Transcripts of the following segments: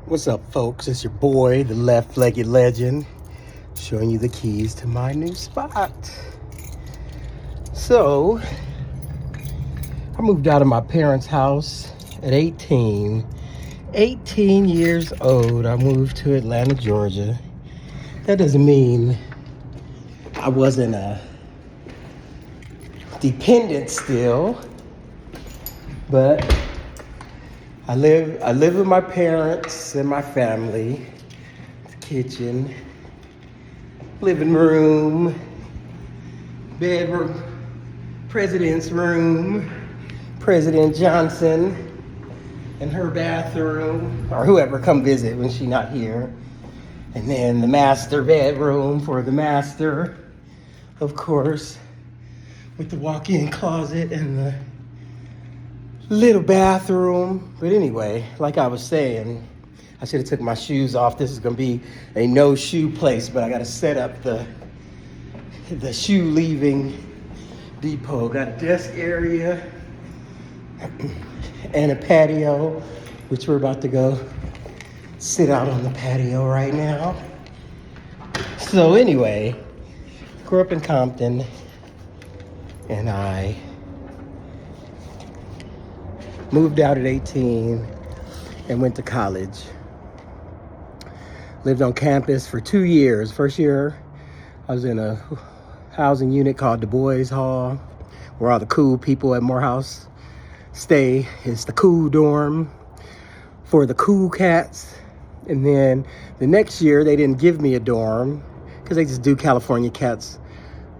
What's up, folks? It's your boy, the left-legged legend, showing you the keys to my new spot. So, I moved out of my parents' house at 18. 18 years old, I moved to Atlanta, Georgia. That doesn't mean I wasn't a dependent still, but I live with my parents and my family. The kitchen, living room, bedroom, president's room, President Johnson and her bathroom, or whoever come visit when she's not here. And then the master bedroom for the master, of course, with the walk-in closet and the little bathroom. But anyway, like I was saying, I should have took my shoes off. This is gonna be a no shoe place, but I gotta set up the shoe leaving depot. Got a desk area and a patio, which we're about to go sit out on the patio right now. So anyway, grew up in Compton, and I moved out at 18 and went to college. Lived on campus for 2 years. First year, I was in a housing unit called Du Bois Hall, where all the cool people at Morehouse stay. It's the cool dorm for the cool cats. And then the next year, they didn't give me a dorm because they just do California cats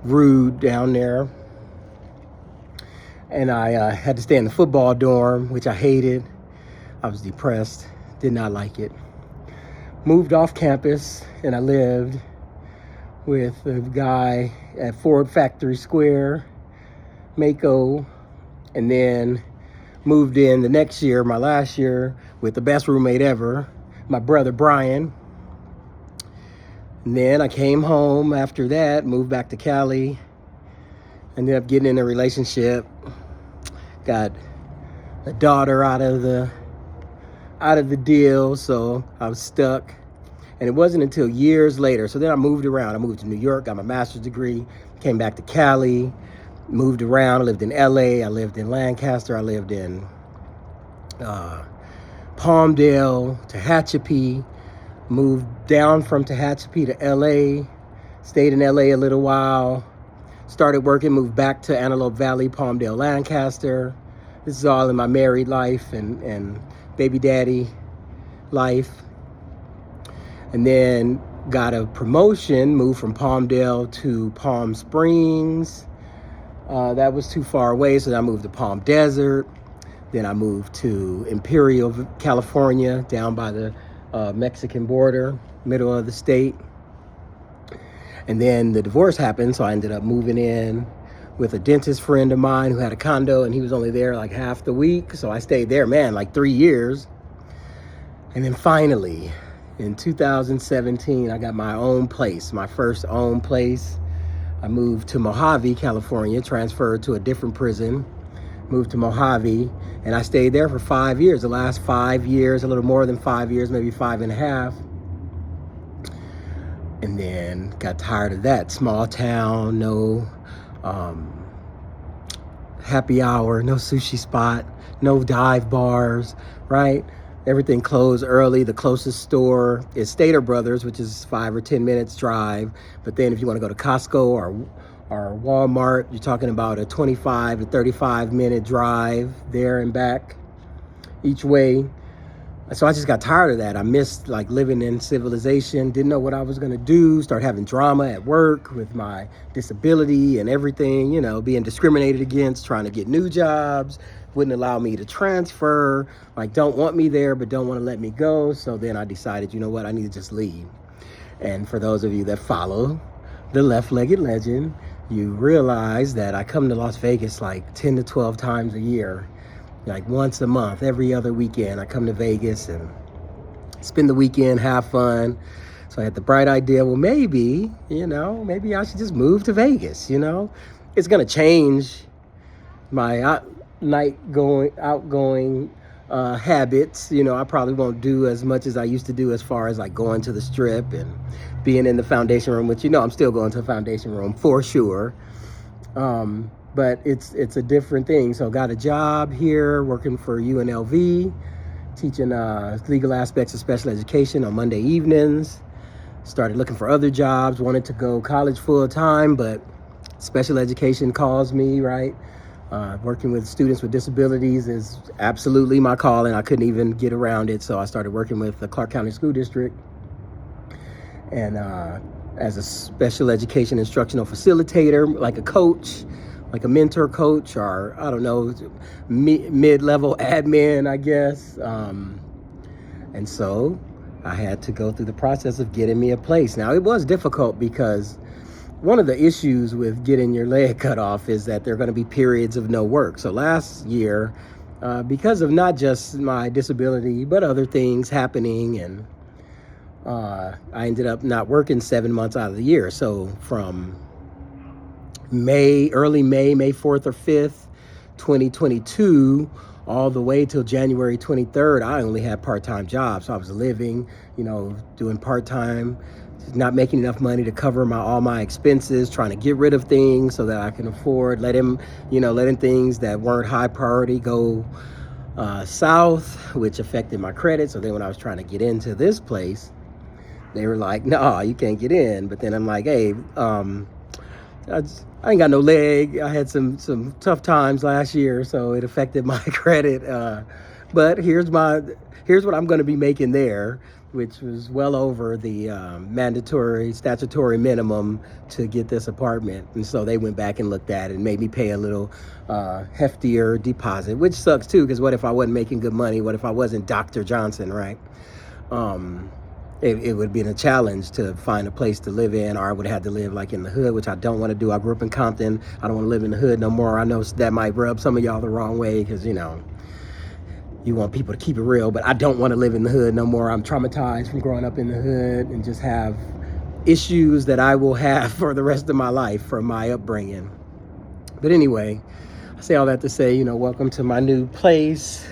rude down there. And I had to stay in the football dorm, which I hated. I was depressed, did not like it. Moved off campus, and I lived with a guy at Ford Factory Square, Mako, and then moved in the next year, my last year, with the best roommate ever, my brother Brian. And then I came home after that, moved back to Cali, ended up getting in a relationship, got a daughter out of the deal, so I was stuck. And it wasn't until years later. So then I moved around. I moved to New York, got my master's degree, came back to Cali, moved around. I lived in LA, I lived in Lancaster, I lived in Palmdale, Tehachapi, moved down from Tehachapi to LA, stayed in LA a little while, started working, moved back to Antelope Valley, Palmdale, Lancaster. This is all in my married life and baby daddy life. And then got a promotion, moved from Palmdale to Palm Springs. That was too far away, so I moved to Palm Desert. Then I moved to Imperial, California, down by the Mexican border, middle of the state. And then the divorce happened, so I ended up moving in with a dentist friend of mine who had a condo, and he was only there like half the week. So I stayed there, like 3 years. And then finally, in 2017, I got my own place, my first own place. I moved to Mojave, California, transferred to a different prison, moved to Mojave, and I stayed there for 5 years. The last 5 years, a little more than 5 years, maybe 5.5. And then got tired of that. Small town, no happy hour, no sushi spot, no dive bars, right? Everything closed early. The closest store is Stater Brothers, which is 5 or 10 minutes drive. But then if you want to go to Costco or Walmart, you're talking about a 25 to 35 minute drive there and back each way. So I just got tired of that. I missed like living in civilization, didn't know what I was going to do, start having drama at work with my disability and everything, being discriminated against, trying to get new jobs, wouldn't allow me to transfer, like don't want me there, but don't want to let me go. So then I decided, you know what, I need to just leave. And for those of you that follow the left-legged legend, you realize that I come to Las Vegas like 10 to 12 times a year. Like once a month, every other weekend, I come to Vegas and spend the weekend, have fun. So I had the bright idea, well, maybe I should just move to Vegas, It's going to change my outgoing habits. You know, I probably won't do as much as I used to do as far as like going to the strip and being in the foundation room, which, you know, I'm still going to the foundation room for sure. But it's a different thing. So got a job here working for UNLV, teaching legal aspects of special education on Monday evenings. Started looking for other jobs, wanted to go college full time, but special education calls me, right? Working with students with disabilities is absolutely my calling. I couldn't even get around it. So I started working with the Clark County School District and as a special education instructional facilitator, like a coach, like a mentor coach, or I don't know, mid-level admin, I guess. And so I had to go through the process of getting me a place. Now, it was difficult because one of the issues with getting your leg cut off is that there are going to be periods of no work. So last year, because of not just my disability, but other things happening, and I ended up not working 7 months out of the year. So from early May 4th or 5th, 2022, all the way till January 23rd, I only had part-time jobs. So I was living, you know, doing part-time, not making enough money to cover all my expenses, trying to get rid of things so that I can afford, letting things that weren't high priority go south, which affected my credit. So then when I was trying to get into this place, they were like, no, you can't get in. But then I'm like, hey, I ain't got no leg. I had some tough times last year, so it affected my credit. But here's what I'm going to be making there, which was well over the mandatory statutory minimum to get this apartment. And so they went back and looked at it and made me pay a little heftier deposit, which sucks too, because what if I wasn't making good money? What if I wasn't Dr. Johnson, right? It would have been a challenge to find a place to live in, or I would have had to live like in the hood, which I don't want to do. I grew up in Compton. I don't want to live in the hood no more. I know that might rub some of y'all the wrong way because, you know, you want people to keep it real, but I don't want to live in the hood no more. I'm traumatized from growing up in the hood and just have issues that I will have for the rest of my life from my upbringing. But anyway, I say all that to say, you know, welcome to my new place.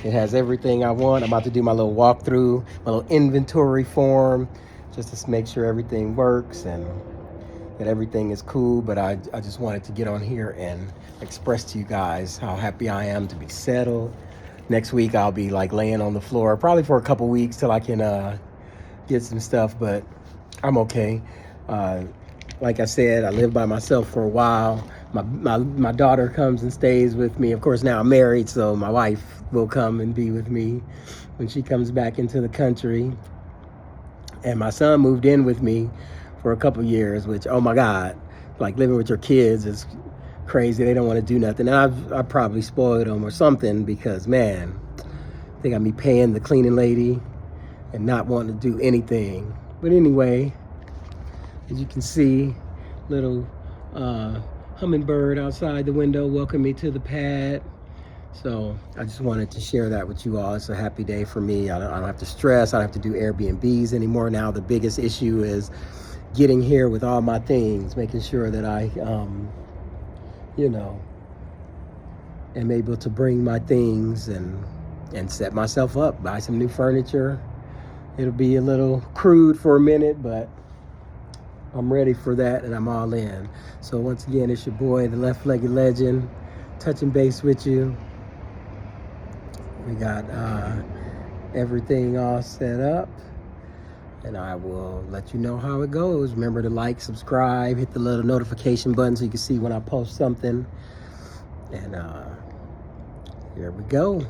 It has everything I want. I'm about to do my little walkthrough, my little inventory form, just to make sure everything works and that everything is cool. But I just wanted to get on here and express to you guys how happy I am to be settled. Next week, I'll be like laying on the floor, probably for a couple weeks till I can get some stuff, but I'm okay. Like I said, I lived by myself for a while. My daughter comes and stays with me. Of course, now I'm married, so my wife will come and be with me when she comes back into the country. And my son moved in with me for a couple years, which, oh my God, like living with your kids is crazy. They don't want to do nothing. And I probably spoiled them or something because, man, they got me paying the cleaning lady and not wanting to do anything. But anyway, as you can see, little hummingbird outside the window welcome me to the pad. So I just wanted to share that with you all. It's a happy day for me. I don't have to stress. I don't have to do Airbnbs anymore. Now the biggest issue is getting here with all my things, making sure that I, you know, am able to bring my things and set myself up, buy some new furniture. It'll be a little crude for a minute, but I'm ready for that and I'm all in. So once again, it's your boy, the Left-Legged Legend, touching base with you. We got everything all set up, and I will let you know how it goes. Remember to like, subscribe, hit the little notification button so you can see when I post something. And here we go.